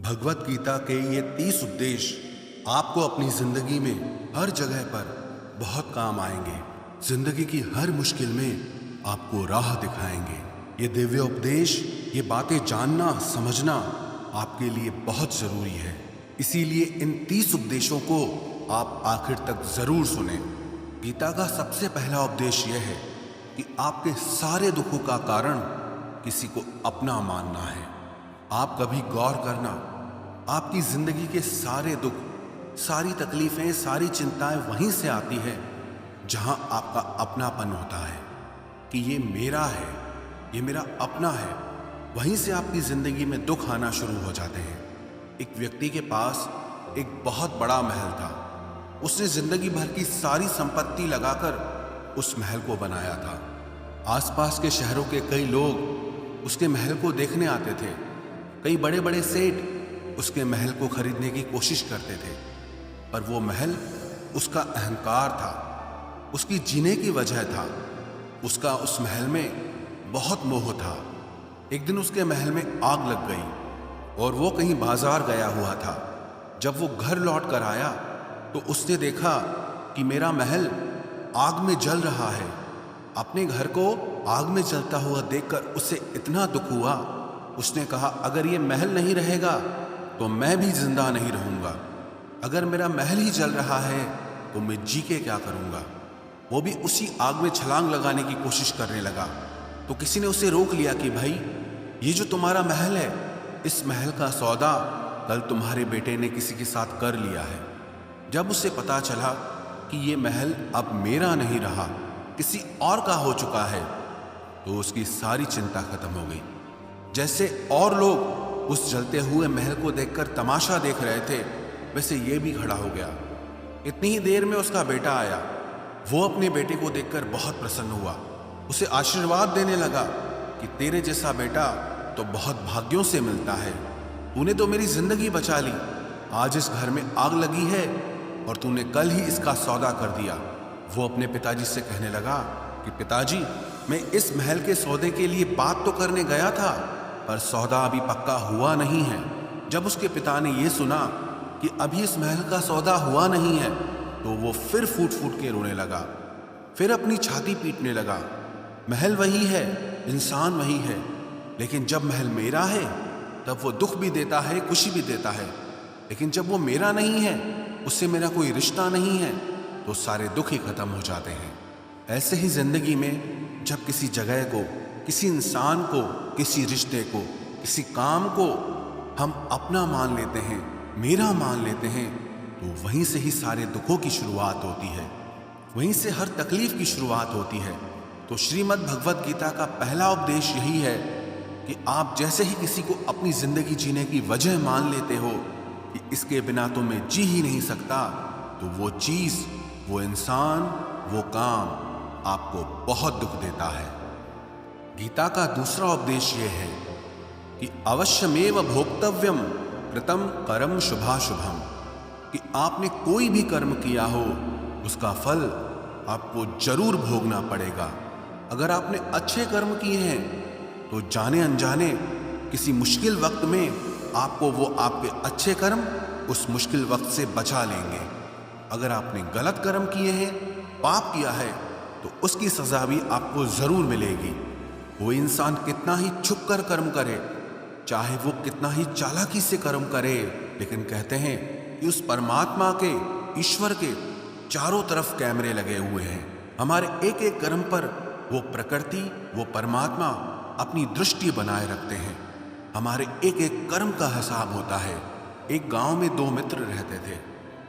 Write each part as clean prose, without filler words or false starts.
भगवत गीता के ये 30 उपदेश आपको अपनी जिंदगी में हर जगह पर बहुत काम आएंगे। जिंदगी की हर मुश्किल में आपको राह दिखाएंगे। ये दिव्य उपदेश, ये बातें जानना समझना आपके लिए बहुत जरूरी है। इसीलिए इन 30 उपदेशों को आप आखिर तक जरूर सुने। गीता का सबसे पहला उपदेश यह है कि आपके सारे दुखों का कारण किसी को अपना मानना है। आप कभी गौर करना, आपकी जिंदगी के सारे दुख, सारी तकलीफें, सारी चिंताएं वहीं से आती है जहां आपका अपनापन होता है कि ये मेरा है, ये मेरा अपना है। वहीं से आपकी जिंदगी में दुख आना शुरू हो जाते हैं। एक व्यक्ति के पास एक बहुत बड़ा महल था। उसने जिंदगी भर की सारी संपत्ति लगाकर उस महल को बनाया था। आसपास के शहरों के कई लोग उसके महल को देखने आते थे। कई बड़े बड़े सेठ उसके महल को खरीदने की कोशिश करते थे, पर वो महल उसका अहंकार था, उसकी जीने की वजह था। उसका उस महल में बहुत मोह था। एक दिन उसके महल में आग लग गई और वो कहीं बाजार गया हुआ था। जब वो घर लौट कर आया तो उसने देखा कि मेरा महल आग में जल रहा है। अपने घर को आग में जलता हुआ देखकर उसे इतना दुख हुआ। उसने कहा, अगर ये महल नहीं रहेगा तो मैं भी जिंदा नहीं रहूंगा। अगर मेरा महल ही जल रहा है तो मैं जी के क्या करूंगा। वो भी उसी आग में छलांग लगाने की कोशिश करने लगा। तो किसी ने उसे रोक लिया कि भाई, ये जो तुम्हारा महल है, इस महल का सौदा कल तुम्हारे बेटे ने किसी के साथ कर लिया है। जब उसे पता चला कि ये महल अब मेरा नहीं रहा, किसी और का हो चुका है, तो उसकी सारी चिंता खत्म हो गई। जैसे और लोग उस जलते हुए महल को देखकर तमाशा देख रहे थे, वैसे ये भी खड़ा हो गया। इतनी ही देर में उसका बेटा आया। वो अपने बेटे को देखकर बहुत प्रसन्न हुआ। उसे आशीर्वाद देने लगा कि तेरे जैसा बेटा तो बहुत भाग्यों से मिलता है। तूने तो मेरी जिंदगी बचा ली। आज इस घर में आग लगी है और तूने कल ही इसका सौदा कर दिया। वो अपने पिताजी से कहने लगा कि पिताजी, मैं इस महल के सौदे के लिए बात तो करने गया था, पर सौदा अभी पक्का हुआ नहीं है। जब उसके पिता ने यह सुना कि अभी इस महल का सौदा हुआ नहीं है, तो वो फिर फूट फूट के रोने लगा, फिर अपनी छाती पीटने लगा। महल वही है, इंसान वही है, लेकिन जब महल मेरा है तब वो दुख भी देता है, खुशी भी देता है। लेकिन जब वो मेरा नहीं है, उससे मेरा कोई रिश्ता नहीं है, तो सारे दुख ही खत्म हो जाते हैं। ऐसे ही जिंदगी में जब किसी जगह को, किसी इंसान को, किसी रिश्ते को, किसी काम को हम अपना मान लेते हैं, मेरा मान लेते हैं, तो वहीं से ही सारे दुखों की शुरुआत होती है, वहीं से हर तकलीफ की शुरुआत होती है। तो श्रीमद् भगवत गीता का पहला उपदेश यही है कि आप जैसे ही किसी को अपनी जिंदगी जीने की वजह मान लेते हो कि इसके बिना तो मैं जी ही नहीं सकता, तो वो चीज, वो इंसान, वो काम आपको बहुत दुख देता है। गीता का दूसरा उपदेश यह है कि अवश्यमेव भोक्तव्यम कृतम कर्म शुभाशुभम, कि आपने कोई भी कर्म किया हो उसका फल आपको जरूर भोगना पड़ेगा। अगर आपने अच्छे कर्म किए हैं तो जाने अनजाने किसी मुश्किल वक्त में आपको वो आपके अच्छे कर्म उस मुश्किल वक्त से बचा लेंगे। अगर आपने गलत कर्म किए हैं, पाप किया है, तो उसकी सजा भी आपको जरूर मिलेगी। वो इंसान कितना ही छुप कर कर्म करे, चाहे वो कितना ही चालाकी से कर्म करे, लेकिन कहते हैं कि उस परमात्मा के, ईश्वर के चारों तरफ कैमरे लगे हुए हैं। हमारे एक एक कर्म पर वो प्रकृति, वो परमात्मा अपनी दृष्टि बनाए रखते हैं। हमारे एक एक कर्म का हिसाब होता है। एक गांव में दो मित्र रहते थे।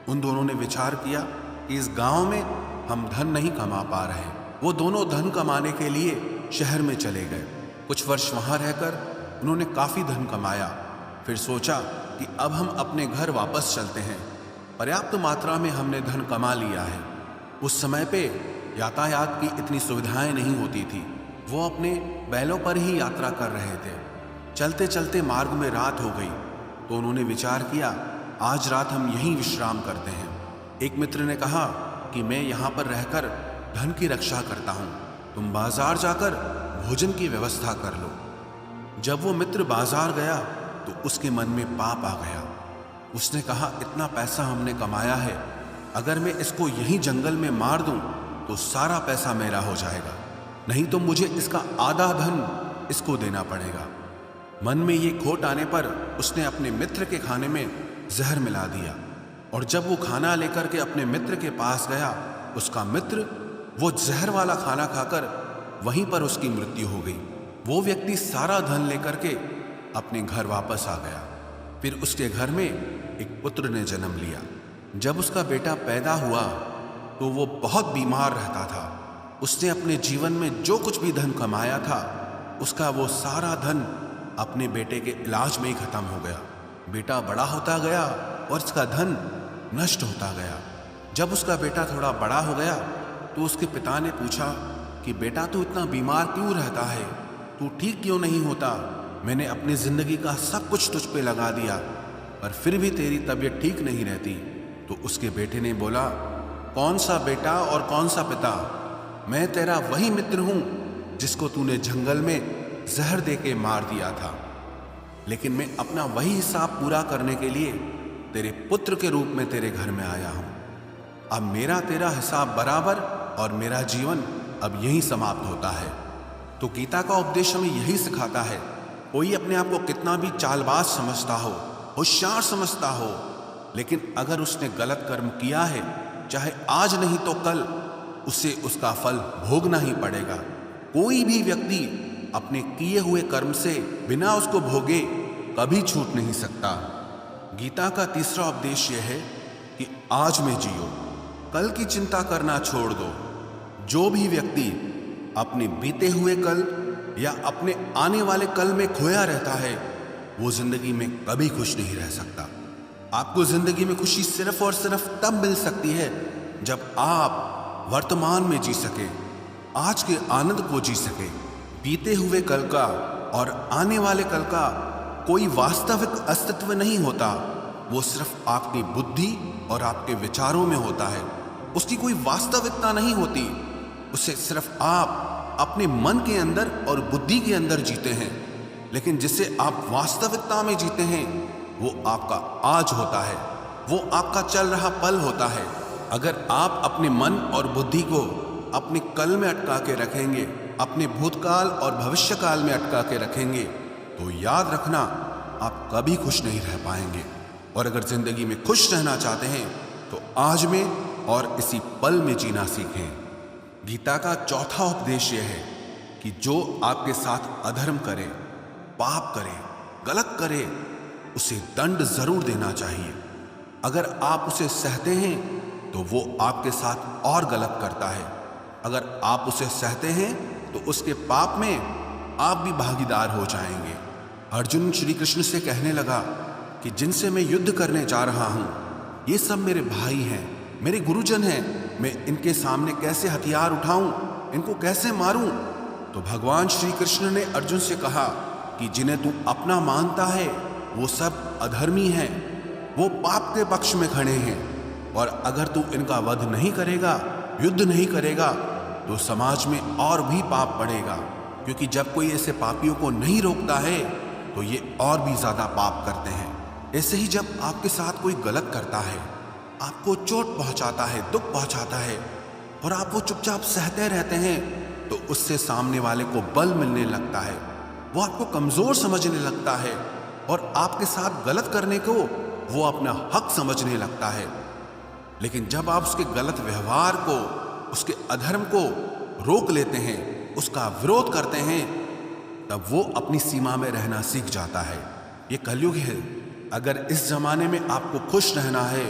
उन दोनों ने विचार किया कि इस गांव में हम धन नहीं कमा पा रहे। वो दोनों धन कमाने के लिए शहर में चले गए। कुछ वर्ष वहां रहकर उन्होंने काफी धन कमाया। फिर सोचा कि अब हम अपने घर वापस चलते हैं, पर्याप्त मात्रा में हमने धन कमा लिया है। उस समय पे यातायात की इतनी सुविधाएं नहीं होती थी। वो अपने बैलों पर ही यात्रा कर रहे थे। चलते चलते मार्ग में रात हो गई, तो उन्होंने विचार किया, आज रात हम यहीं विश्राम करते हैं। एक मित्र ने कहा कि मैं यहाँ पर रहकर धन की रक्षा करता हूँ, तुम बाजार जाकर भोजन की व्यवस्था कर लो। जब वो मित्र बाजार गया तो उसके मन में पाप आ गया। उसने कहा, इतना पैसा हमने कमाया है, अगर मैं इसको यहीं जंगल में मार दूं तो सारा पैसा मेरा हो जाएगा, नहीं तो मुझे इसका आधा धन इसको देना पड़ेगा। मन में ये खोट आने पर उसने अपने मित्र के खाने में जहर मिला दिया, और जब वो खाना लेकर के अपने मित्र के पास गया, उसका मित्र वो जहर वाला खाना खाकर वहीं पर उसकी मृत्यु हो गई। वो व्यक्ति सारा धन लेकर के अपने घर वापस आ गया। फिर उसके घर में एक पुत्र ने जन्म लिया। जब उसका बेटा पैदा हुआ तो वो बहुत बीमार रहता था। उसने अपने जीवन में जो कुछ भी धन कमाया था, उसका वो सारा धन अपने बेटे के इलाज में ही खत्म हो गया। बेटा बड़ा होता गया और इसका धन नष्ट होता गया। जब उसका बेटा थोड़ा बड़ा हो गया तो उसके पिता ने पूछा कि बेटा, तू इतना बीमार क्यों रहता है, तू ठीक क्यों नहीं होता? मैंने अपनी जिंदगी का सब कुछ तुझ पे लगा दिया, पर फिर भी तेरी तबीयत ठीक नहीं रहती। तो उसके बेटे ने बोला, कौन सा बेटा और कौन सा पिता? मैं तेरा वही मित्र हूं जिसको तूने जंगल में जहर दे के मार दिया था, लेकिन मैं अपना वही हिसाब पूरा करने के लिए तेरे पुत्र के रूप में तेरे घर में आया हूं। अब मेरा तेरा हिसाब बराबर और मेरा जीवन अब यहीं समाप्त होता है। तो गीता का उपदेश हमें यही सिखाता है, कोई अपने आप को कितना भी चालबाज समझता हो, होशियार समझता हो, लेकिन अगर उसने गलत कर्म किया है, चाहे आज नहीं तो कल उसे उसका फल भोगना ही पड़ेगा। कोई भी व्यक्ति अपने किए हुए कर्म से बिना उसको भोगे कभी छूट नहीं सकता। गीता का तीसरा उपदेश यह है कि आज में जियो, कल की चिंता करना छोड़ दो। जो भी व्यक्ति अपने बीते हुए कल या अपने आने वाले कल में खोया रहता है, वो जिंदगी में कभी खुश नहीं रह सकता। आपको जिंदगी में खुशी सिर्फ और सिर्फ तब मिल सकती है जब आप वर्तमान में जी सके, आज के आनंद को जी सके। बीते हुए कल का और आने वाले कल का कोई वास्तविक अस्तित्व नहीं होता, वो सिर्फ आपकी बुद्धि और आपके विचारों में होता है। उसकी कोई वास्तविकता नहीं होती, उसे सिर्फ आप अपने मन के अंदर और बुद्धि के अंदर जीते हैं। लेकिन जिसे आप वास्तविकता में जीते हैं, वो आपका आज होता है, वो आपका चल रहा पल होता है। अगर आप अपने मन और बुद्धि को अपने कल में अटका के रखेंगे, अपने भूतकाल और भविष्यकाल में अटका के रखेंगे, तो याद रखना आप कभी खुश नहीं रह पाएंगे। और अगर जिंदगी में खुश रहना चाहते हैं तो आज में और इसी पल में जीना सीखें। गीता का चौथा उपदेश यह है कि जो आपके साथ अधर्म करे, पाप करे, गलत करे, उसे दंड जरूर देना चाहिए। अगर आप उसे सहते हैं तो वो आपके साथ और गलत करता है। अगर आप उसे सहते हैं तो उसके पाप में आप भी भागीदार हो जाएंगे। अर्जुन श्री कृष्ण से कहने लगा कि जिनसे मैं युद्ध करने जा रहा हूं, ये सब मेरे भाई हैं, मेरे गुरुजन हैं, मैं इनके सामने कैसे हथियार उठाऊं, इनको कैसे मारूं? तो भगवान श्री कृष्ण ने अर्जुन से कहा कि जिन्हें तू अपना मानता है वो सब अधर्मी हैं, वो पाप के पक्ष में खड़े हैं, और अगर तू इनका वध नहीं करेगा, युद्ध नहीं करेगा, तो समाज में और भी पाप बढ़ेगा। क्योंकि जब कोई ऐसे पापियों को नहीं रोकता है तो ये और भी ज्यादा पाप करते हैं। ऐसे ही जब आपके साथ कोई गलत करता है, आपको चोट पहुंचाता है, दुख पहुंचाता है, और आप वो चुपचाप सहते रहते हैं, तो उससे सामने वाले को बल मिलने लगता है, वो आपको कमजोर समझने लगता है, और आपके साथ गलत करने को वो अपना हक समझने लगता है। लेकिन जब आप उसके गलत व्यवहार को, उसके अधर्म को रोक लेते हैं, उसका विरोध करते हैं, तब वो अपनी सीमा में रहना सीख जाता है। ये कलयुग है। अगर इस जमाने में आपको खुश रहना है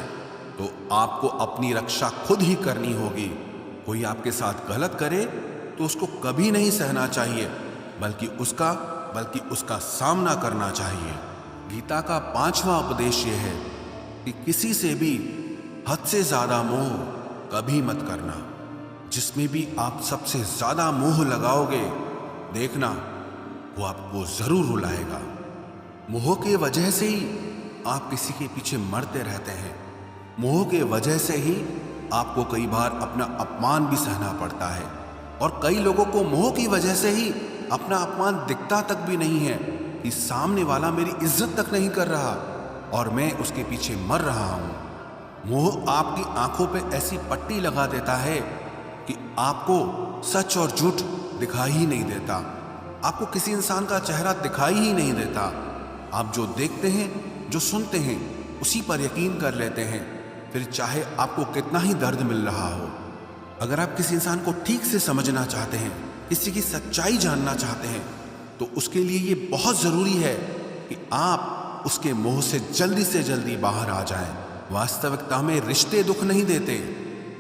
तो आपको अपनी रक्षा खुद ही करनी होगी। कोई आपके साथ गलत करे तो उसको कभी नहीं सहना चाहिए, बल्कि उसका सामना करना चाहिए। गीता का पांचवा उपदेश यह है कि किसी से भी हद से ज्यादा मोह कभी मत करना। जिसमें भी आप सबसे ज्यादा मोह लगाओगे, देखना वो आपको जरूर रुलाएगा। मोह के वजह से ही आप किसी के पीछे मरते रहते हैं। मोह के वजह से ही आपको कई बार अपना अपमान भी सहना पड़ता है, और कई लोगों को मोह की वजह से ही अपना अपमान दिखता तक भी नहीं है, कि सामने वाला मेरी इज्जत तक नहीं कर रहा और मैं उसके पीछे मर रहा हूं। मोह आपकी आंखों पे ऐसी पट्टी लगा देता है कि आपको सच और झूठ दिखाई ही नहीं देता, आपको किसी इंसान का चेहरा दिखाई ही नहीं देता। आप जो देखते हैं, जो सुनते हैं, उसी पर यकीन कर लेते हैं, फिर चाहे आपको कितना ही दर्द मिल रहा हो। अगर आप किसी इंसान को ठीक से समझना चाहते हैं, किसी की सच्चाई जानना चाहते हैं, तो उसके लिए ये बहुत ज़रूरी है कि आप उसके मोह से जल्दी बाहर आ जाएं। वास्तविकता में रिश्ते दुख नहीं देते,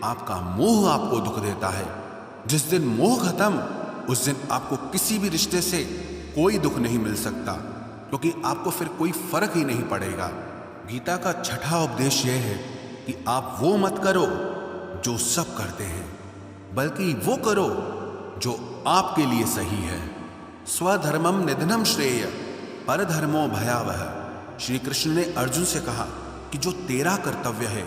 आपका मोह आपको दुख देता है। जिस दिन मोह खत्म, उस दिन आपको किसी भी रिश्ते से कोई दुख नहीं मिल सकता, क्योंकि आपको फिर कोई फर्क ही नहीं पड़ेगा। गीता का छठा उपदेश यह है कि आप वो मत करो जो सब करते हैं, बल्कि वो करो जो आपके लिए सही है। स्वधर्मम निधनम श्रेय परधर्मो भयावह। श्री कृष्ण ने अर्जुन से कहा कि जो तेरा कर्तव्य है,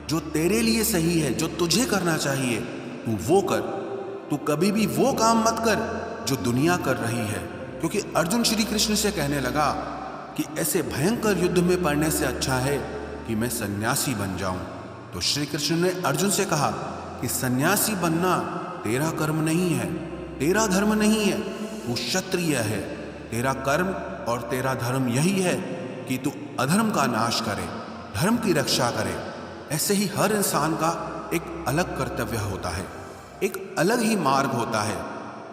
जो तेरे लिए सही है, जो तुझे करना चाहिए, तू वो कर। तू कभी भी वो काम मत कर जो दुनिया कर रही है, क्योंकि अर्जुन श्री कृष्ण से कहने लगा कि ऐसे भयंकर युद्ध में पड़ने से अच्छा है कि मैं सन्यासी बन जाऊं। तो श्री कृष्ण ने अर्जुन से कहा कि सन्यासी बनना तेरा कर्म नहीं है, तेरा धर्म नहीं है, तू क्षत्रिय है। तेरा कर्म और तेरा धर्म यही है कि तू अधर्म का नाश करे, धर्म की रक्षा करे। ऐसे ही हर इंसान का एक अलग कर्तव्य होता है, एक अलग ही मार्ग होता है।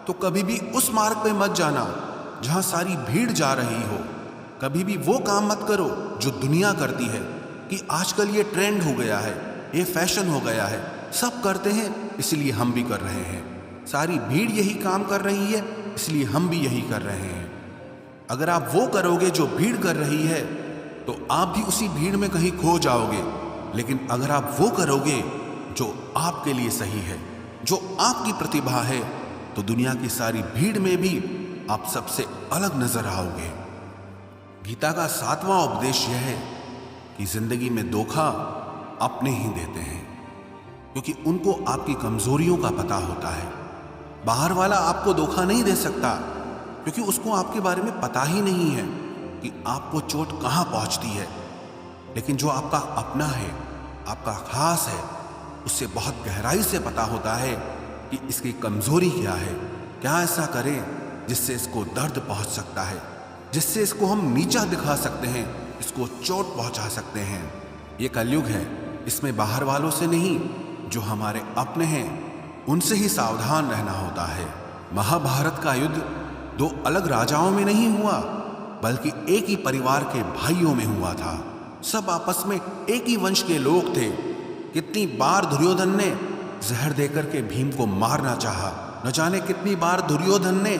तो कभी भी उस मार्ग पे मत जाना जहां सारी भीड़ जा रही हो। कभी भी वो काम मत करो जो दुनिया करती है, कि आजकल ये ट्रेंड हो गया है, ये फैशन हो गया है, सब करते हैं इसलिए हम भी कर रहे हैं। सारी भीड़ यही काम कर रही है इसलिए हम भी यही कर रहे हैं। अगर आप वो करोगे जो भीड़ कर रही है, तो आप भी उसी भीड़ में कहीं खो जाओगे। लेकिन अगर आप वो करोगे जो आपके लिए सही है, जो आपकी प्रतिभा है, तो दुनिया की सारी भीड़ में भी आप सबसे अलग नजर आओगे। गीता का सातवां उपदेश यह है कि जिंदगी में धोखा अपने ही देते हैं, क्योंकि उनको आपकी कमजोरियों का पता होता है। बाहर वाला आपको धोखा नहीं दे सकता, क्योंकि उसको आपके बारे में पता ही नहीं है कि आपको चोट कहाँ पहुँचती है। लेकिन जो आपका अपना है, आपका खास है, उससे बहुत गहराई से पता होता है कि इसकी कमजोरी क्या है, क्या ऐसा करें जिससे इसको दर्द पहुंच सकता है, जिससे इसको हम नीचा दिखा सकते हैं, इसको चोट पहुंचा सकते हैं। ये कलयुग है, इसमें बाहर वालों से नहीं, जो हमारे अपने हैं उनसे ही सावधान रहना होता है। महाभारत का युद्ध दो अलग राजाओं में नहीं हुआ, बल्कि एक ही परिवार के भाइयों में हुआ था। सब आपस में एक ही वंश के लोग थे। कितनी बार दुर्योधन ने जहर देकर के भीम को मारना चाहा, न जाने कितनी बार दुर्योधन ने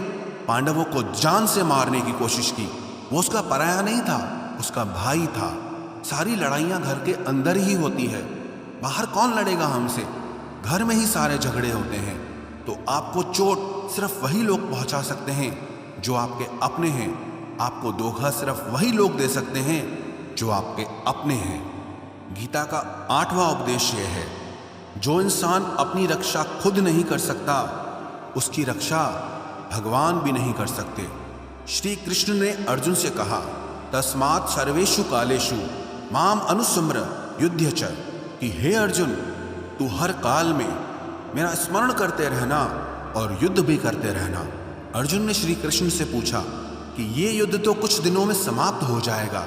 पांडवों को जान से मारने की कोशिश की। वो उसका पराया नहीं था, उसका भाई था। सारी लड़ाइयां घर के अंदर ही होती है, बाहर कौन लड़ेगा हमसे? घर में ही सारे झगड़े होते हैं। तो आपको चोट सिर्फ वही लोग पहुंचा सकते हैं जो आपके अपने हैं। आपको धोखा सिर्फ वही लोग दे सकते हैं जो आपके अपने हैं। गीता का आठवां उपदेश यह है, जो इंसान अपनी रक्षा खुद नहीं कर सकता, उसकी रक्षा भगवान भी नहीं कर सकते। श्री कृष्ण ने अर्जुन से कहा, तस्मात् सर्वेषु कालेषु माम अनुस्मर युध्य च, कि हे अर्जुन, तू हर काल में मेरा स्मरण करते रहना और युद्ध भी करते रहना। अर्जुन ने श्री कृष्ण से पूछा कि ये युद्ध तो कुछ दिनों में समाप्त हो जाएगा,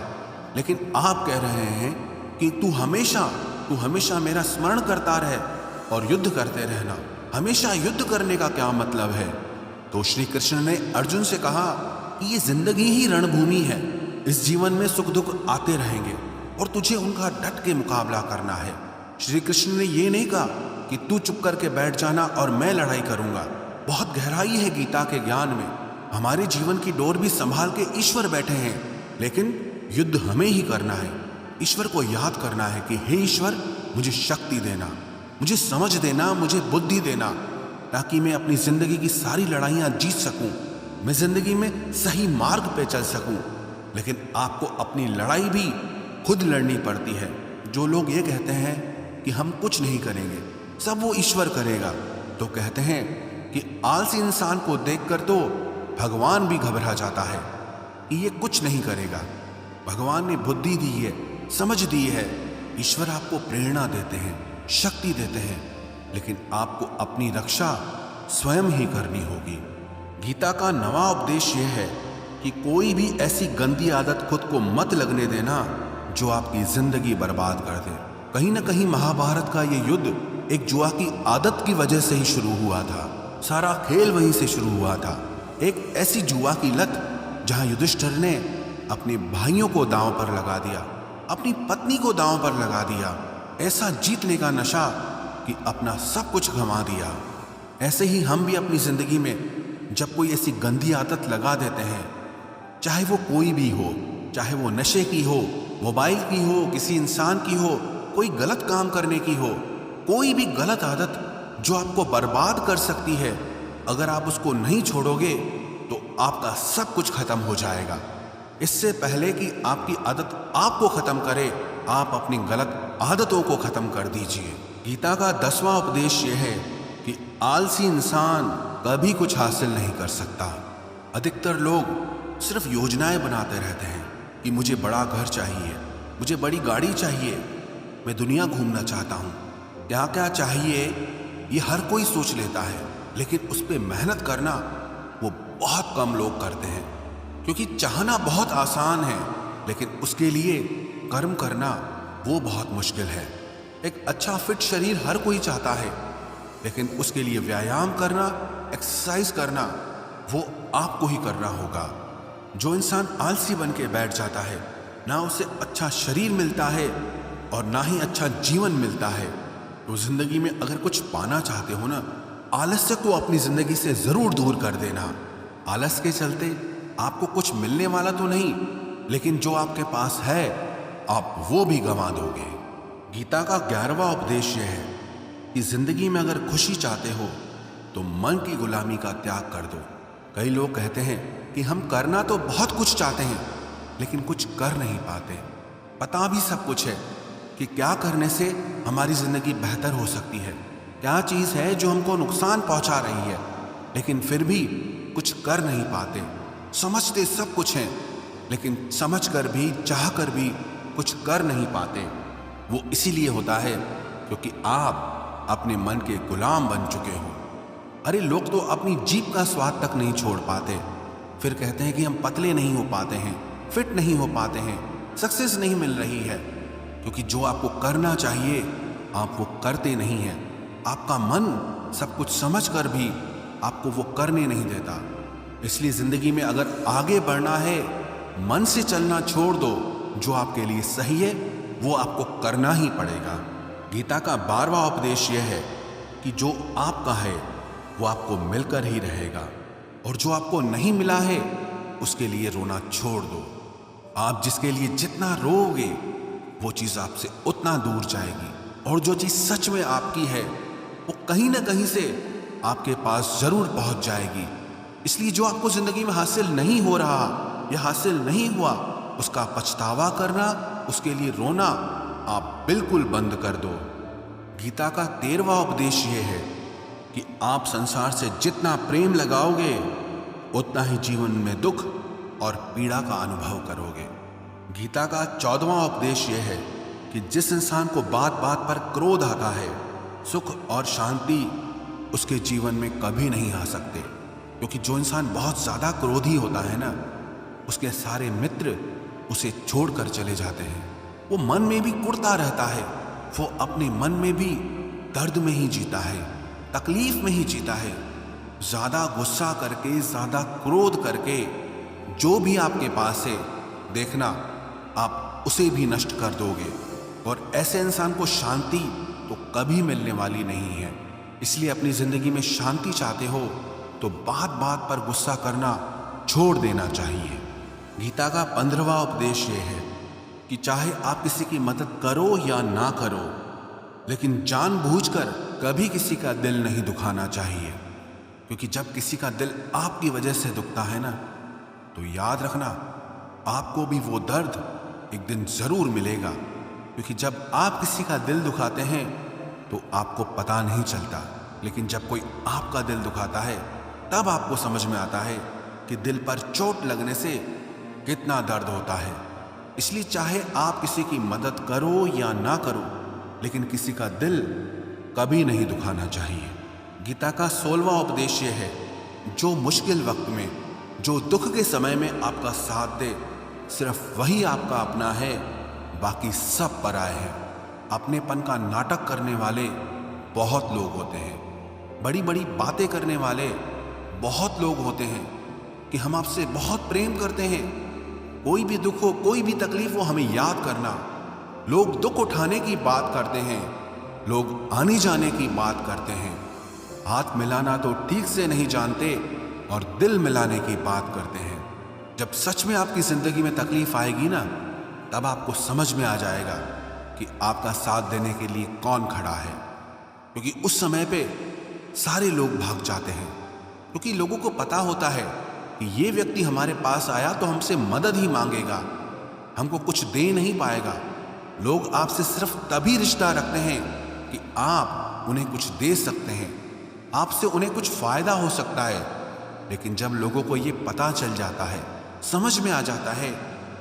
लेकिन आप कह रहे हैं कि तू हमेशा मेरा स्मरण करता रहे और युद्ध करते रहना। हमेशा युद्ध करने का क्या मतलब है? तो श्री कृष्ण ने अर्जुन से कहा कि ये जिंदगी ही रणभूमि है। इस जीवन में सुख दुख आते रहेंगे और तुझे उनका डट के मुकाबला करना है। श्री कृष्ण ने ये नहीं कहा कि तू चुप करके बैठ जाना और मैं लड़ाई करूंगा। बहुत गहराई है गीता के ज्ञान में। हमारे जीवन की डोर भी संभाल के ईश्वर बैठे हैं, लेकिन युद्ध हमें ही करना है। ईश्वर को याद करना है कि हे ईश्वर, मुझे शक्ति देना, मुझे समझ देना, मुझे बुद्धि देना, ताकि मैं अपनी जिंदगी की सारी लड़ाइयां जीत सकूं, मैं जिंदगी में सही मार्ग पे चल सकूं। लेकिन आपको अपनी लड़ाई भी खुद लड़नी पड़ती है। जो लोग ये कहते हैं कि हम कुछ नहीं करेंगे, सब वो ईश्वर करेगा, तो कहते हैं कि आलसी इंसान को देखकर तो भगवान भी घबरा जाता है। कि ये कुछ नहीं करेगा। भगवान ने बुद्धि दी है, समझ दी है, ईश्वर आपको प्रेरणा देते हैं, शक्ति देते हैं, लेकिन आपको अपनी रक्षा स्वयं ही करनी होगी। गीता का नवा उपदेश यह है कि कोई भी ऐसी गंदी आदत खुद को मत लगने देना जो आपकी जिंदगी बर्बाद कर दे। कहीं ना कहीं महाभारत का ये युद्ध एक जुआ की आदत की वजह से ही शुरू हुआ था। सारा खेल वहीं से शुरू हुआ था। एक ऐसी जुआ की लत जहां युधिष्ठिर ने अपने भाइयों को दांव पर लगा दिया, अपनी पत्नी को दांव पर लगा दिया, ऐसा जीतने का नशा कि अपना सब कुछ गंवा दिया। ऐसे ही हम भी अपनी जिंदगी में जब कोई ऐसी गंदी आदत लगा देते हैं, चाहे वो कोई भी हो, चाहे वो नशे की हो, मोबाइल की हो, किसी इंसान की हो, कोई गलत काम करने की हो, कोई भी गलत आदत जो आपको बर्बाद कर सकती है, अगर आप उसको नहीं छोड़ोगे तो आपका सब कुछ खत्म हो जाएगा। इससे पहले कि आपकी आदत आपको खत्म करे, आप अपनी गलत आदतों को खत्म कर दीजिए। गीता का 10वां उपदेश यह है कि आलसी इंसान कभी कुछ हासिल नहीं कर सकता। अधिकतर लोग सिर्फ योजनाएं बनाते रहते हैं कि मुझे बड़ा घर चाहिए, मुझे बड़ी गाड़ी चाहिए, मैं दुनिया घूमना चाहता हूँ। क्या क्या चाहिए ये हर कोई सोच लेता है, लेकिन उस पर मेहनत करना वो बहुत कम लोग करते हैं। क्योंकि चाहना बहुत आसान है, लेकिन उसके लिए कर्म करना वो बहुत मुश्किल है। एक अच्छा फिट शरीर हर कोई चाहता है, लेकिन उसके लिए व्यायाम करना, एक्सरसाइज करना वो आपको ही करना होगा। जो इंसान आलसी बन के बैठ जाता है, ना उसे अच्छा शरीर मिलता है और ना ही अच्छा जीवन मिलता है। तो जिंदगी में अगर कुछ पाना चाहते हो ना, आलस्य को अपनी जिंदगी से जरूर दूर कर देना। आलस के चलते आपको कुछ मिलने वाला तो नहीं, लेकिन जो आपके पास है आप वो भी गंवा दोगे। गीता का 11वां उपदेश यह है कि जिंदगी में अगर खुशी चाहते हो तो मन की गुलामी का त्याग कर दो। कई लोग कहते हैं कि हम करना तो बहुत कुछ चाहते हैं, लेकिन कुछ कर नहीं पाते। पता भी सब कुछ है कि क्या करने से हमारी जिंदगी बेहतर हो सकती है, क्या चीज है जो हमको नुकसान पहुंचा रही है, लेकिन फिर भी कुछ कर नहीं पाते। समझते सब कुछ हैं, लेकिन समझकर भी, चाहकर भी कुछ कर नहीं पाते। वो इसीलिए होता है क्योंकि आप अपने मन के गुलाम बन चुके हो। अरे लोग तो अपनी जीभ का स्वाद तक नहीं छोड़ पाते, फिर कहते हैं कि हम पतले नहीं हो पाते हैं, फिट नहीं हो पाते हैं, सक्सेस नहीं मिल रही है। क्योंकि जो आपको करना चाहिए आप वो करते नहीं हैं। आपका मन सब कुछ समझकर भी आपको वो करने नहीं देता। इसलिए जिंदगी में अगर आगे बढ़ना है, मन से चलना छोड़ दो। जो आपके लिए सही है वो आपको करना ही पड़ेगा। गीता का 12वां उपदेश यह है कि जो आपका है वो आपको मिलकर ही रहेगा, और जो आपको नहीं मिला है उसके लिए रोना छोड़ दो। आप जिसके लिए जितना रोओगे वो चीज आपसे उतना दूर जाएगी, और जो चीज सच में आपकी है वो कहीं ना कहीं से आपके पास जरूर पहुंच जाएगी। इसलिए जो आपको जिंदगी में हासिल नहीं हो रहा या हासिल नहीं हुआ, उसका पछतावा करना, उसके लिए रोना आप बिल्कुल बंद कर दो। गीता का 13वां उपदेश यह है कि आप संसार से जितना प्रेम लगाओगे उतना ही जीवन में दुख और पीड़ा का अनुभव करोगे। गीता का 14वां उपदेश यह है कि जिस इंसान को बात बात पर क्रोध आता है, सुख और शांति उसके जीवन में कभी नहीं आ सकते। क्योंकि जो इंसान बहुत ज्यादा क्रोधी होता है ना, उसके सारे मित्र उसे छोड़कर चले जाते हैं। वो मन में भी कुढ़ता रहता है, वो अपने मन में भी दर्द में ही जीता है, तकलीफ में ही जीता है। ज्यादा गुस्सा करके, ज्यादा क्रोध करके जो भी आपके पास है, देखना आप उसे भी नष्ट कर दोगे। और ऐसे इंसान को शांति तो कभी मिलने वाली नहीं है। इसलिए अपनी जिंदगी में शांति चाहते हो तो बात बात पर गुस्सा करना छोड़ देना चाहिए। गीता का 15वां उपदेश यह है कि चाहे आप किसी की मदद करो या ना करो, लेकिन जानबूझकर कभी किसी का दिल नहीं दुखाना चाहिए। क्योंकि जब किसी का दिल आपकी वजह से दुखता है ना, तो याद रखना आपको भी वो दर्द एक दिन जरूर मिलेगा। क्योंकि जब आप किसी का दिल दुखाते हैं तो आपको पता नहीं चलता, लेकिन जब कोई आपका दिल दुखाता है तब आपको समझ में आता है कि दिल पर चोट लगने से कितना दर्द होता है। इसलिए चाहे आप किसी की मदद करो या ना करो, लेकिन किसी का दिल कभी नहीं दुखाना चाहिए। गीता का 16वां उपदेश ये है, जो मुश्किल वक्त में, जो दुख के समय में आपका साथ दे, सिर्फ वही आपका अपना है, बाकी सब पराए हैं। अपनेपन का नाटक करने वाले बहुत लोग होते हैं, बड़ी बड़ी बातें करने वाले बहुत लोग होते हैं कि हम आपसे बहुत प्रेम करते हैं, कोई भी दुख हो, कोई भी तकलीफ हो, हमें याद करना। लोग दुख उठाने की बात करते हैं, लोग आने जाने की बात करते हैं, हाथ मिलाना तो ठीक से नहीं जानते और दिल मिलाने की बात करते हैं। जब सच में आपकी जिंदगी में तकलीफ आएगी ना, तब आपको समझ में आ जाएगा कि आपका साथ देने के लिए कौन खड़ा है। क्योंकि उस समय पे सारे लोग भाग जाते हैं, क्योंकि लोगों को पता होता है कि ये व्यक्ति हमारे पास आया तो हमसे मदद ही मांगेगा, हमको कुछ दे नहीं पाएगा। लोग आपसे सिर्फ तभी रिश्ता रखते हैं कि आप उन्हें कुछ दे सकते हैं, आपसे उन्हें कुछ फायदा हो सकता है। लेकिन जब लोगों को ये पता चल जाता है, समझ में आ जाता है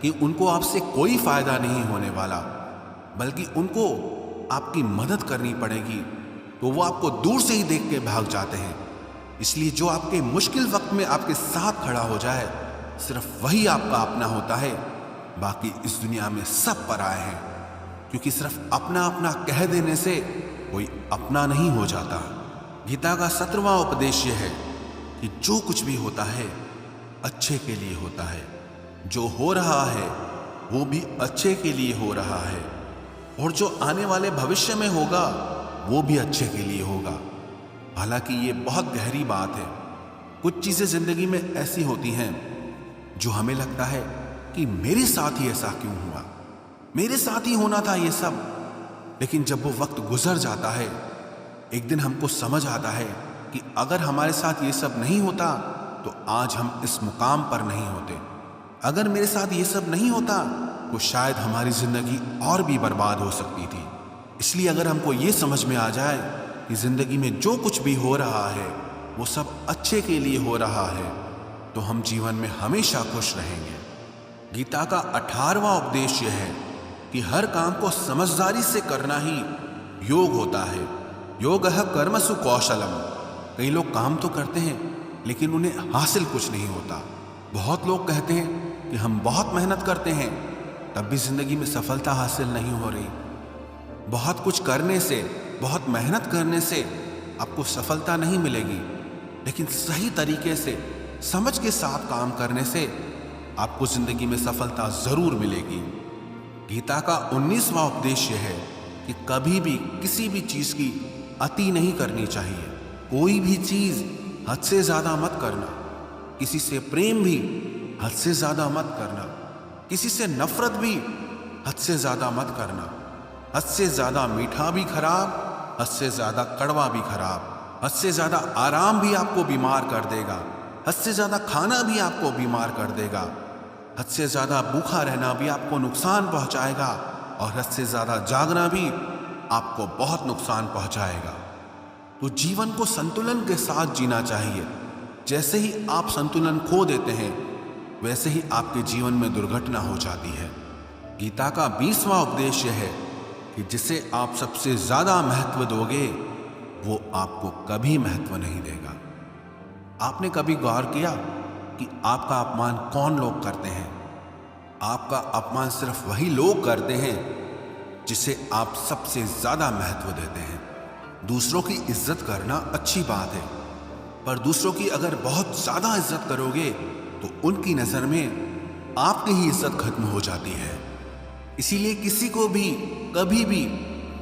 कि उनको आपसे कोई फायदा नहीं होने वाला, बल्कि उनको आपकी मदद करनी पड़ेगी, तो वो आपको दूर से ही देख के भाग जाते हैं। इसलिए जो आपके मुश्किल वक्त में आपके साथ खड़ा हो जाए, सिर्फ वही आपका अपना होता है, बाकी इस दुनिया में सब पराए हैं। क्योंकि सिर्फ अपना अपना कह देने से कोई अपना नहीं हो जाता। गीता का 17वां उपदेश यह है कि जो कुछ भी होता है अच्छे के लिए होता है, जो हो रहा है वो भी अच्छे के लिए हो रहा है, और जो आने वाले भविष्य में होगा वो भी अच्छे के लिए होगा। हालांकि ये बहुत गहरी बात है। कुछ चीजें जिंदगी में ऐसी होती हैं जो हमें लगता है कि मेरे साथ ही ऐसा क्यों हुआ, मेरे साथ ही होना था ये सब। लेकिन जब वो वक्त गुजर जाता है, एक दिन हमको समझ आता है कि अगर हमारे साथ ये सब नहीं होता तो आज हम इस मुकाम पर नहीं होते। अगर मेरे साथ ये सब नहीं होता तो शायद हमारी जिंदगी और भी बर्बाद हो सकती थी। इसलिए अगर हमको ये समझ में आ जाए कि जिंदगी में जो कुछ भी हो रहा है वो सब अच्छे के लिए हो रहा है, तो हम जीवन में हमेशा खुश रहेंगे। गीता का 18वां उपदेश यह है कि हर काम को समझदारी से करना ही योग होता है। योगः कर्मसु कौशलम। कई लोग काम तो करते हैं लेकिन उन्हें हासिल कुछ नहीं होता। बहुत लोग कहते हैं कि हम बहुत मेहनत करते हैं, तब भी जिंदगी में सफलता हासिल नहीं हो रही। बहुत कुछ करने से, बहुत मेहनत करने से आपको सफलता नहीं मिलेगी, लेकिन सही तरीके से, समझ के साथ काम करने से आपको जिंदगी में सफलता जरूर मिलेगी। गीता का 19वां उपदेश यह है कि कभी भी किसी भी चीज की अति नहीं करनी चाहिए। कोई भी चीज हद से ज्यादा मत करना। किसी से प्रेम भी हद से ज्यादा मत करना। किसी से नफरत भी हद से ज्यादा मत करना। हद से ज्यादा मीठा भी खराब, हद से ज्यादा कड़वा भी खराब। हद से ज्यादा आराम भी आपको बीमार कर देगा, हद से ज्यादा खाना भी आपको बीमार कर देगा। हद से ज्यादा भूखा रहना भी आपको नुकसान पहुंचाएगा, और हद से ज्यादा जागना भी आपको बहुत नुकसान पहुंचाएगा। तो जीवन को संतुलन के साथ जीना चाहिए। जैसे ही आप संतुलन खो देते हैं, वैसे ही आपके जीवन में दुर्घटना हो जाती है। गीता का 20वां उपदेश यह है कि जिसे आप सबसे ज्यादा महत्व दोगे, वो आपको कभी महत्व नहीं देगा। आपने कभी गौर किया कि आपका अपमान कौन लोग करते हैं? आपका अपमान सिर्फ वही लोग करते हैं जिसे आप सबसे ज्यादा महत्व देते हैं। दूसरों की इज्जत करना अच्छी बात है, पर दूसरों की अगर बहुत ज्यादा इज्जत करोगे तो उनकी नजर में आपकी ही इज्जत खत्म हो जाती है। इसीलिए किसी को भी कभी भी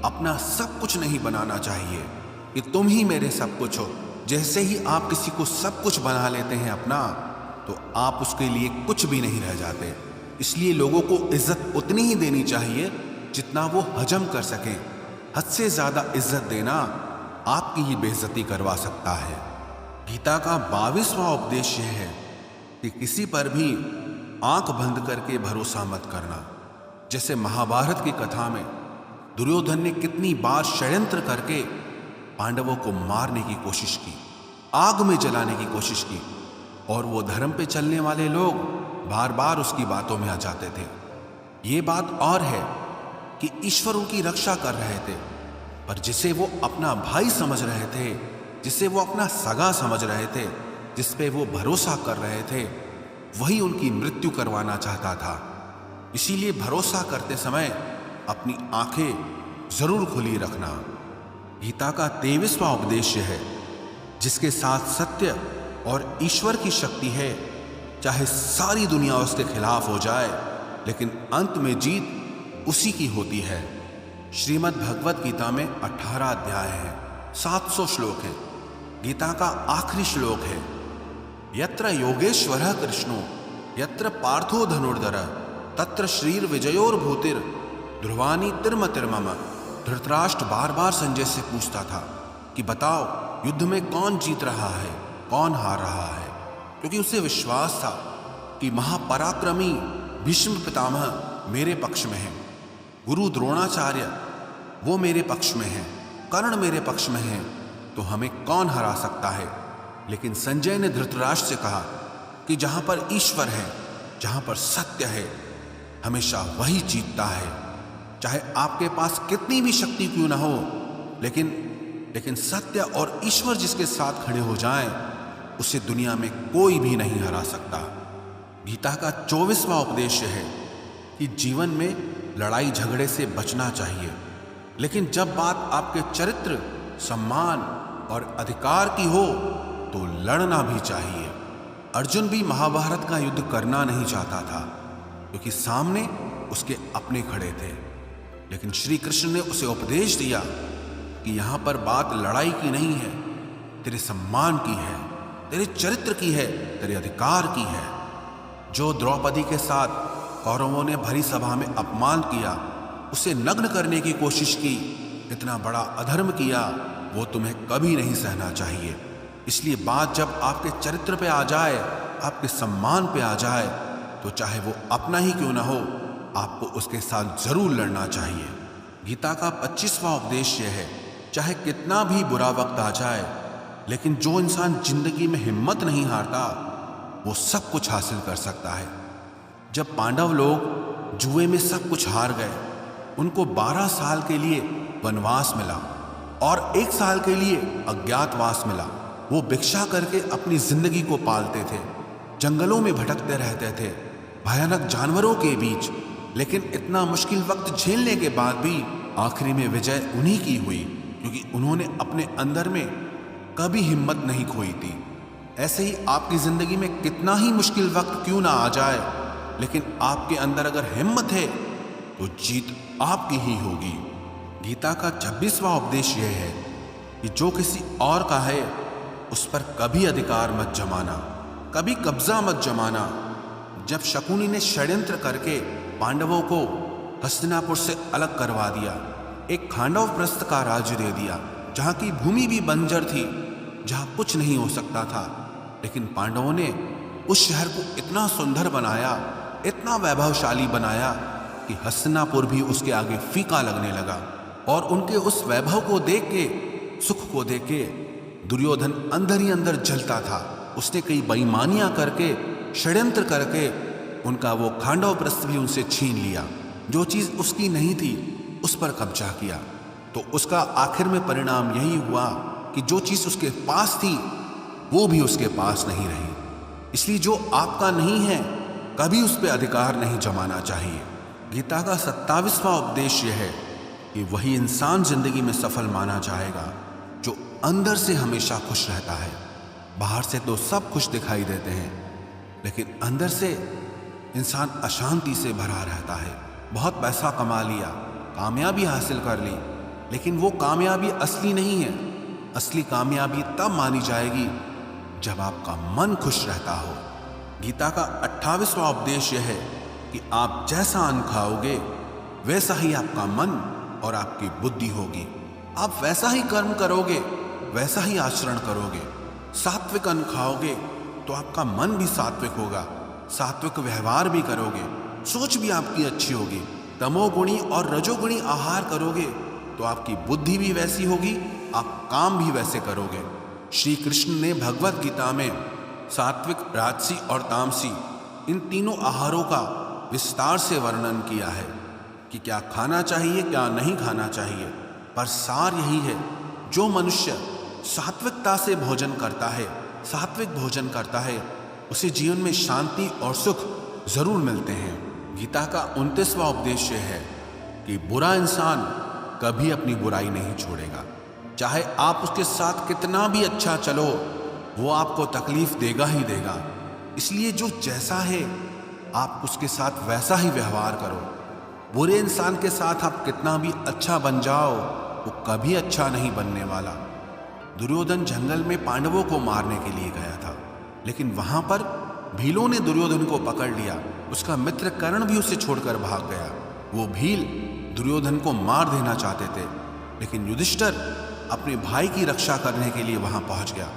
अपना सब कुछ नहीं बनाना चाहिए कि तुम ही मेरे सब कुछ हो। जैसे ही आप किसी को सब कुछ बना लेते हैं अपना, तो आप उसके लिए कुछ भी नहीं रह जाते। इसलिए लोगों को इज्जत उतनी ही देनी चाहिए जितना वो हजम कर सकें। हद से ज्यादा इज्जत देना आपकी ही बेइज्जती करवा सकता है। गीता का 22वां उपदेश यह है कि किसी पर भी आंख बंद करके भरोसा मत करना। जैसे महाभारत की कथा में दुर्योधन ने कितनी बार षड्यंत्र करके पांडवों को मारने की कोशिश की, आग में जलाने की कोशिश की, और वो धर्म पे चलने वाले लोग बार बार उसकी बातों में आ जाते थे। ये बात और है कि ईश्वर उनकी रक्षा कर रहे थे, पर जिसे वो अपना भाई समझ रहे थे, जिसे वो अपना सगा समझ रहे थे, जिस पे वो भरोसा कर रहे थे, वही उनकी मृत्यु करवाना चाहता था। इसीलिए भरोसा करते समय अपनी आंखें जरूर खुली रखना। गीता का 23वां उपदेश है, जिसके साथ सत्य और ईश्वर की शक्ति है, चाहे सारी दुनिया उसके खिलाफ हो जाए, लेकिन अंत में जीत उसी की होती है। श्रीमद् भगवत गीता में 18 अध्याय है, 700 श्लोक है। गीता का आखिरी श्लोक है, यत्र योगेश्वरः कृष्णो यत्र पार्थो धनुर्धर तत्र श्रीर विजयोर्भूतिर ध्रुवानी तिर्म तिर्मम। धृतराष्ट्र बार बार संजय से पूछता था कि बताओ युद्ध में कौन जीत रहा है, कौन हार रहा है, क्योंकि उसे विश्वास था कि महापराक्रमी भीष्म पितामह मेरे पक्ष में है, गुरु द्रोणाचार्य वो मेरे पक्ष में है, कर्ण मेरे पक्ष में है, तो हमें कौन हरा सकता है। लेकिन संजय ने धृतराष्ट्र से कहा कि जहां पर ईश्वर है, जहां पर सत्य है, हमेशा वही जीतता है। चाहे आपके पास कितनी भी शक्ति क्यों ना हो, लेकिन सत्य और ईश्वर जिसके साथ खड़े हो जाएं, उसे दुनिया में कोई भी नहीं हरा सकता। गीता का 24वां उपदेश है कि जीवन में लड़ाई झगड़े से बचना चाहिए, लेकिन जब बात आपके चरित्र, सम्मान और अधिकार की हो तो लड़ना भी चाहिए। अर्जुन भी महाभारत का युद्ध करना नहीं चाहता था, क्योंकि सामने उसके अपने खड़े थे, लेकिन श्री कृष्ण ने उसे उपदेश दिया कि यहां पर बात लड़ाई की नहीं है, तेरे सम्मान की है, तेरे चरित्र की है, तेरे अधिकार की है। जो द्रौपदी के साथ कौरवों ने भरी सभा में अपमान किया, उसे नग्न करने की कोशिश की, इतना बड़ा अधर्म किया, वो तुम्हें कभी नहीं सहना चाहिए। इसलिए बात जब आपके चरित्र पे आ जाए, आपके सम्मान पे आ जाए, तो चाहे वो अपना ही क्यों ना हो, आपको उसके साथ जरूर लड़ना चाहिए। गीता का 25वां उपदेश यह है, चाहे कितना भी बुरा वक्त आ जाए, लेकिन जो इंसान जिंदगी में हिम्मत नहीं हारता, वो सब कुछ हासिल कर सकता है। जब पांडव लोग जुए में सब कुछ हार गए, उनको 12 साल के लिए वनवास मिला और 1 साल के लिए अज्ञातवास मिला। वो भिक्षा करके अपनी जिंदगी को पालते थे, जंगलों में भटकते रहते थे, भयानक जानवरों के बीच, लेकिन इतना मुश्किल वक्त झेलने के बाद भी आखिरी में विजय उन्हीं की हुई, क्योंकि उन्होंने अपने अंदर में कभी हिम्मत नहीं खोई थी। ऐसे ही आपकी जिंदगी में कितना ही मुश्किल वक्त क्यों ना आ जाए, लेकिन आपके अंदर अगर हिम्मत है तो जीत आपकी ही होगी। गीता का 26वां उपदेश यह है कि जो किसी और का है उस पर कभी अधिकार मत जमाना, कभी कब्जा मत जमाना। जब शकुनी ने षड्यंत्र करके पांडवों को हस्तिनापुर से अलग करवा दिया, एक खांडव प्रस्थ का राज्य दे दिया, जहां की भूमि भी बंजर थी, जहां कुछ नहीं हो सकता था, लेकिन पांडवों ने उस शहर को इतना सुंदर बनाया, इतना वैभवशाली बनाया कि हस्तिनापुर भी उसके आगे फीका लगने लगा। और उनके उस वैभव को देख के, सुख को देख के दुर्योधन अंदर ही अंदर जलता था। उसने कई बेईमानियां करके, षड्यंत्र करके उनका वो खांडव प्रस्थ भी उनसे छीन लिया। जो चीज उसकी नहीं थी उस पर कब्जा किया। तो उसका आखिर में परिणाम यही हुआ कि जो चीज उसके पास थी वो भी उसके पास नहीं रही। इसलिए जो आपका नहीं है कभी उस पर अधिकार नहीं जमाना चाहिए। गीता का 27वां उपदेश यह है कि वही इंसान जिंदगी में सफल माना जाएगा जो अंदर से हमेशा खुश रहता है। बाहर से तो सब खुश दिखाई देते हैं, लेकिन अंदर से इंसान अशांति से भरा रहता है। बहुत पैसा कमा लिया, कामयाबी हासिल कर ली, लेकिन वो कामयाबी असली नहीं है। असली कामयाबी तब मानी जाएगी जब आपका मन खुश रहता हो। गीता का 28वां उपदेश यह है कि आप जैसा अन्न खाओगे वैसा ही आपका मन और आपकी बुद्धि होगी। आप वैसा ही कर्म करोगे, वैसा ही आचरण करोगे। सात्विक अन्न खाओगे तो आपका मन भी सात्विक होगा, सात्विक व्यवहार भी करोगे, सोच भी आपकी अच्छी होगी। तमोगुणी और रजोगुणी आहार करोगे तो आपकी बुद्धि भी वैसी होगी, आप काम भी वैसे करोगे। श्री कृष्ण ने भगवत गीता में सात्विक, राजसी और तामसी इन तीनों आहारों का विस्तार से वर्णन किया है कि क्या खाना चाहिए, क्या नहीं खाना चाहिए। पर सार यही है, जो मनुष्य सात्विकता से भोजन करता है, सात्विक भोजन करता है, उसे जीवन में शांति और सुख जरूर मिलते हैं। गीता का 29वां उपदेश है कि बुरा इंसान कभी अपनी बुराई नहीं छोड़ेगा। चाहे आप उसके साथ कितना भी अच्छा चलो, वो आपको तकलीफ देगा ही देगा। इसलिए जो जैसा है आप उसके साथ वैसा ही व्यवहार करो। बुरे इंसान के साथ आप कितना भी अच्छा बन जाओ, वो कभी अच्छा नहीं बनने वाला। दुर्योधन जंगल में पांडवों को मारने के लिए गया था, लेकिन वहां पर भीलों ने दुर्योधन को पकड़ लिया। उसका मित्र कर्ण भी उसे छोड़कर भाग गया। वो भील दुर्योधन को मार देना चाहते थे, लेकिन युधिष्ठिर अपने भाई की रक्षा करने के लिए वहां पहुंच गया,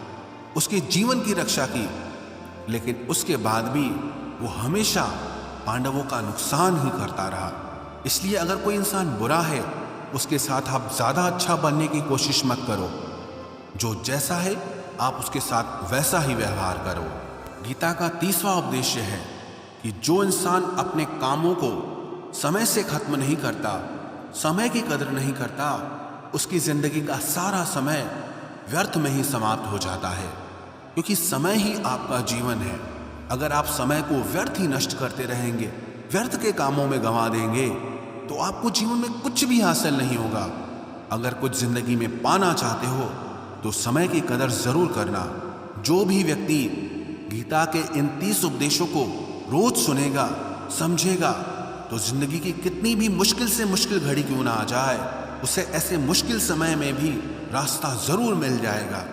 उसके जीवन की रक्षा की। लेकिन उसके बाद भी वो हमेशा पांडवों का नुकसान ही करता रहा। इसलिए अगर कोई इंसान बुरा है, उसके साथ आप ज्यादा अच्छा बनने की कोशिश मत करो। जो जैसा है आप उसके साथ वैसा ही व्यवहार करो। गीता का 30वां उपदेश है कि जो इंसान अपने कामों को समय से खत्म नहीं करता, समय की कदर नहीं करता, उसकी जिंदगी का सारा समय व्यर्थ में ही समाप्त हो जाता है। क्योंकि समय ही आपका जीवन है। अगर आप समय को व्यर्थ ही नष्ट करते रहेंगे, व्यर्थ के कामों में गंवा देंगे, तो आपको जीवन में कुछ भी हासिल नहीं होगा। अगर कुछ जिंदगी में पाना चाहते हो तो समय की कदर जरूर करना। जो भी व्यक्ति गीता के इन 30 उपदेशों को रोज सुनेगा, समझेगा, तो जिंदगी की कितनी भी मुश्किल से मुश्किल घड़ी क्यों ना आ जाए, उसे ऐसे मुश्किल समय में भी रास्ता जरूर मिल जाएगा।